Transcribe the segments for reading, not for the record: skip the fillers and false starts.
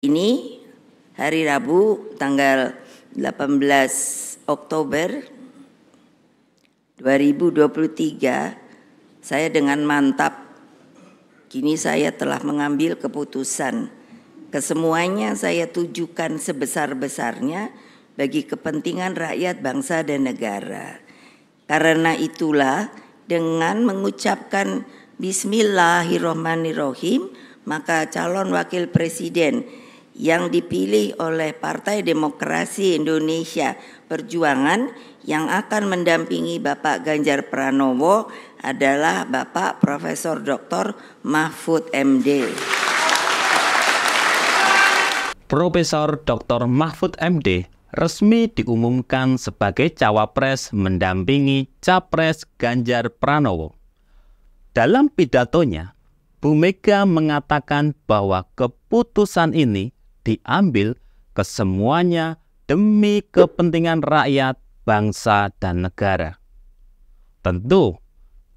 Ini hari Rabu tanggal 18 Oktober 2023, saya dengan mantap kini saya telah mengambil keputusan. Kesemuanya saya tujukan sebesar-besarnya bagi kepentingan rakyat, bangsa dan negara. Karena itulah dengan mengucapkan Bismillahirrahmanirrahim, maka calon wakil presiden yang dipilih oleh Partai Demokrasi Indonesia Perjuangan yang akan mendampingi Bapak Ganjar Pranowo adalah Bapak Profesor Dr. Mahfud MD. Profesor Dr. Mahfud MD resmi diumumkan sebagai cawapres mendampingi Capres Ganjar Pranowo. Dalam pidatonya, Bu Mega mengatakan bahwa keputusan ini diambil kesemuanya demi kepentingan rakyat, bangsa, dan negara. Tentu,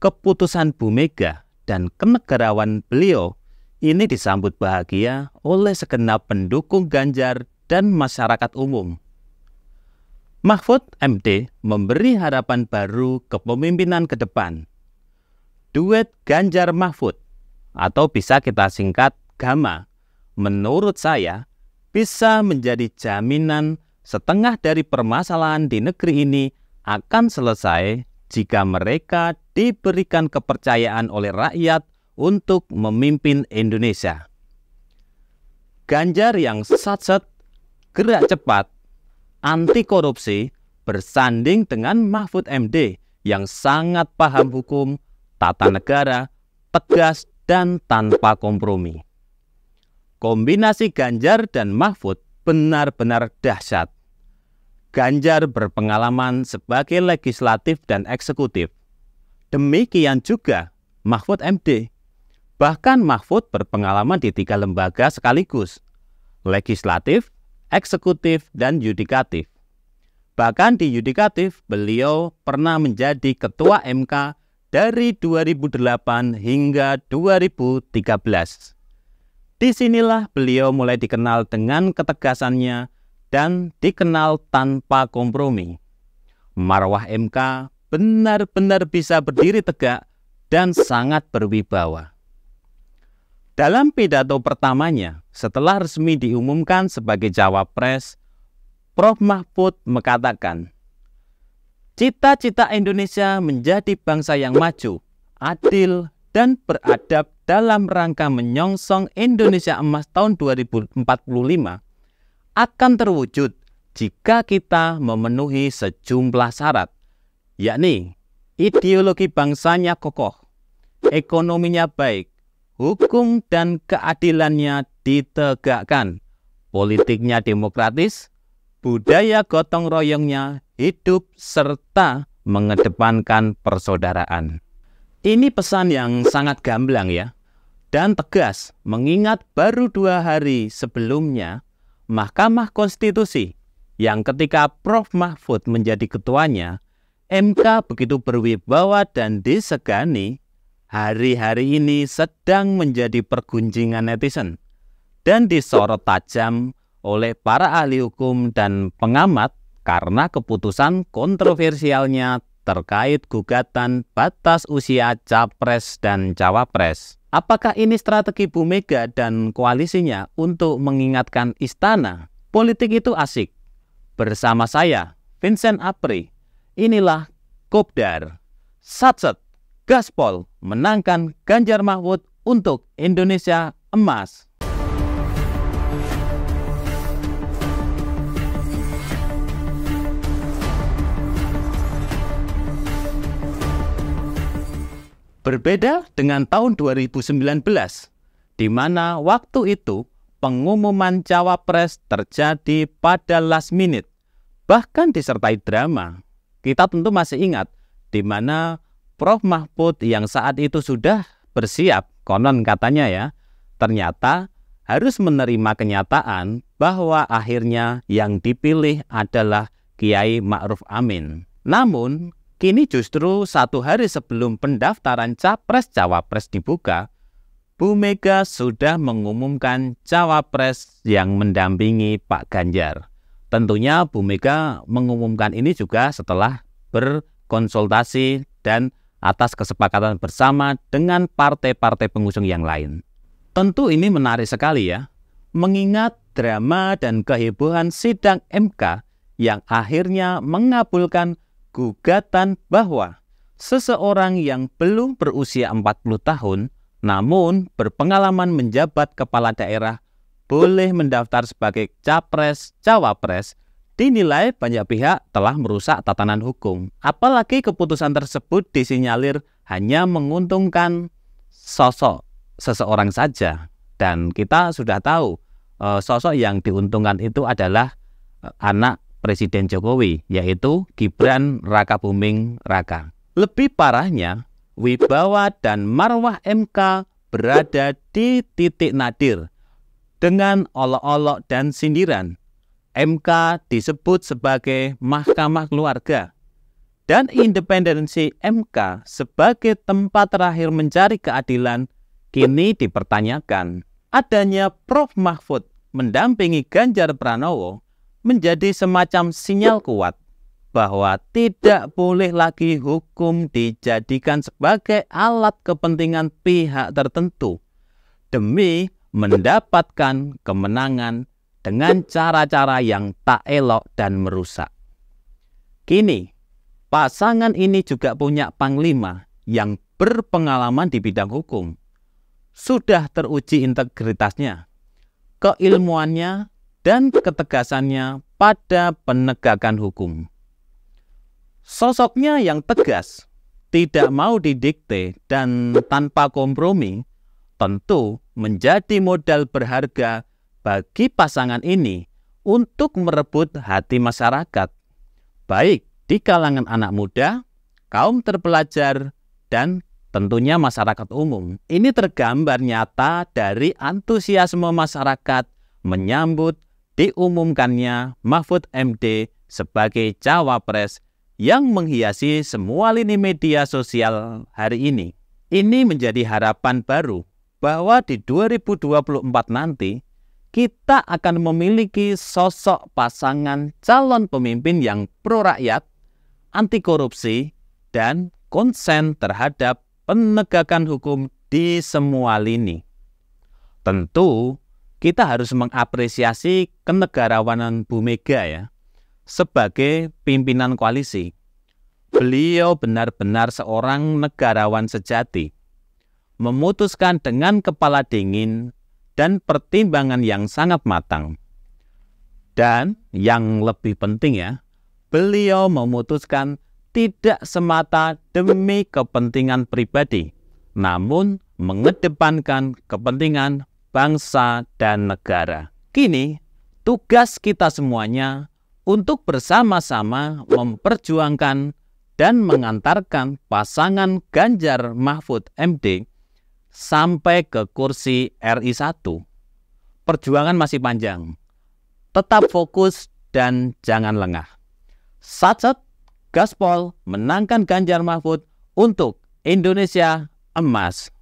keputusan Bu Mega dan kenegarawan beliau ini disambut bahagia oleh segenap pendukung Ganjar dan masyarakat umum. Mahfud MD memberi harapan baru kepemimpinan ke depan. Duet Ganjar Mahfud, atau bisa kita singkat GAMA, menurut saya bisa menjadi jaminan setengah dari permasalahan di negeri ini akan selesai jika mereka diberikan kepercayaan oleh rakyat untuk memimpin Indonesia. Ganjar yang satset, gerak cepat, anti korupsi, bersanding dengan Mahfud MD yang sangat paham hukum, tata negara, tegas, dan tanpa kompromi. Kombinasi Ganjar dan Mahfud benar-benar dahsyat. Ganjar berpengalaman sebagai legislatif dan eksekutif. Demikian juga Mahfud MD. Bahkan Mahfud berpengalaman di 3 lembaga sekaligus, legislatif, eksekutif, dan yudikatif. Bahkan di yudikatif, beliau pernah menjadi ketua MK dari 2008 hingga 2013. Disinilah beliau mulai dikenal dengan ketegasannya dan dikenal tanpa kompromi. Marwah MK benar-benar bisa berdiri tegak dan sangat berwibawa. Dalam pidato pertamanya, setelah resmi diumumkan sebagai cawapres, Prof. Mahfud mengatakan, cita-cita Indonesia menjadi bangsa yang maju, adil, dan beradab dalam rangka menyongsong Indonesia Emas tahun 2045 akan terwujud jika kita memenuhi sejumlah syarat, yakni ideologi bangsanya kokoh, ekonominya baik, hukum dan keadilannya ditegakkan, politiknya demokratis, budaya gotong royongnya hidup, serta mengedepankan persaudaraan. Ini pesan yang sangat gamblang ya, dan tegas mengingat baru 2 hari sebelumnya Mahkamah Konstitusi yang ketika Prof. Mahfud menjadi ketuanya, MK begitu berwibawa dan disegani, hari-hari ini sedang menjadi pergunjingan netizen dan disorot tajam oleh para ahli hukum dan pengamat karena keputusan kontroversialnya terkait gugatan batas usia capres dan cawapres. Apakah ini strategi Bu Mega dan koalisinya untuk mengingatkan istana? Politik itu asik. Bersama saya, Vincent Apri, inilah Kopdar. Satset, gaspol, menangkan Ganjar Mahfud untuk Indonesia Emas. Berbeda dengan tahun 2019, di mana waktu itu pengumuman cawapres terjadi pada last minute, bahkan disertai drama. Kita tentu masih ingat, di mana Prof. Mahfud yang saat itu sudah bersiap, konon katanya ya, ternyata harus menerima kenyataan bahwa akhirnya yang dipilih adalah Kiai Ma'ruf Amin. Namun, kini justru 1 hari sebelum pendaftaran Capres-Cawapres dibuka, Bu Mega sudah mengumumkan cawapres yang mendampingi Pak Ganjar. Tentunya Bu Mega mengumumkan ini juga setelah berkonsultasi dan atas kesepakatan bersama dengan partai-partai pengusung yang lain. Tentu ini menarik sekali ya, mengingat drama dan kehebohan sidang MK yang akhirnya mengabulkan gugatan bahwa seseorang yang belum berusia 40 tahun namun berpengalaman menjabat kepala daerah boleh mendaftar sebagai capres-cawapres dinilai banyak pihak telah merusak tatanan hukum. Apalagi keputusan tersebut disinyalir hanya menguntungkan sosok seseorang saja. Dan kita sudah tahu sosok yang diuntungkan itu adalah anak Presiden Jokowi, yaitu Gibran Rakabuming Raka. Lebih parahnya, wibawa dan marwah MK berada di titik nadir dengan olok-olok dan sindiran. MK disebut sebagai mahkamah keluarga dan independensi MK sebagai tempat terakhir mencari keadilan kini dipertanyakan. Adanya Prof. Mahfud mendampingi Ganjar Pranowo menjadi semacam sinyal kuat bahwa tidak boleh lagi hukum dijadikan sebagai alat kepentingan pihak tertentu demi mendapatkan kemenangan dengan cara-cara yang tak elok dan merusak. Kini, pasangan ini juga punya panglima yang berpengalaman di bidang hukum. Sudah teruji integritasnya, keilmuannya, dan ketegasannya pada penegakan hukum. Sosoknya yang tegas, tidak mau didikte, dan tanpa kompromi, tentu menjadi modal berharga bagi pasangan ini untuk merebut hati masyarakat, baik di kalangan anak muda, kaum terpelajar, dan tentunya masyarakat umum. Ini tergambar nyata dari antusiasme masyarakat menyambut diumumkannya Mahfud MD sebagai cawapres yang menghiasi semua lini media sosial hari ini. Ini menjadi harapan baru bahwa di 2024 nanti kita akan memiliki sosok pasangan calon pemimpin yang pro rakyat, anti korupsi, dan konsen terhadap penegakan hukum di semua lini. Tentu kita harus mengapresiasi kenegarawanan Bu Mega ya, sebagai pimpinan koalisi. Beliau benar-benar seorang negarawan sejati, memutuskan dengan kepala dingin dan pertimbangan yang sangat matang. Dan yang lebih penting ya, beliau memutuskan tidak semata demi kepentingan pribadi, namun mengedepankan kepentingan bangsa dan negara. Kini, tugas kita semuanya untuk bersama-sama memperjuangkan dan mengantarkan pasangan Ganjar Mahfud MD sampai ke kursi RI 1. Perjuangan masih panjang. Tetap fokus dan jangan lengah. Satset, gaspol, menangkan Ganjar Mahfud untuk Indonesia Emas.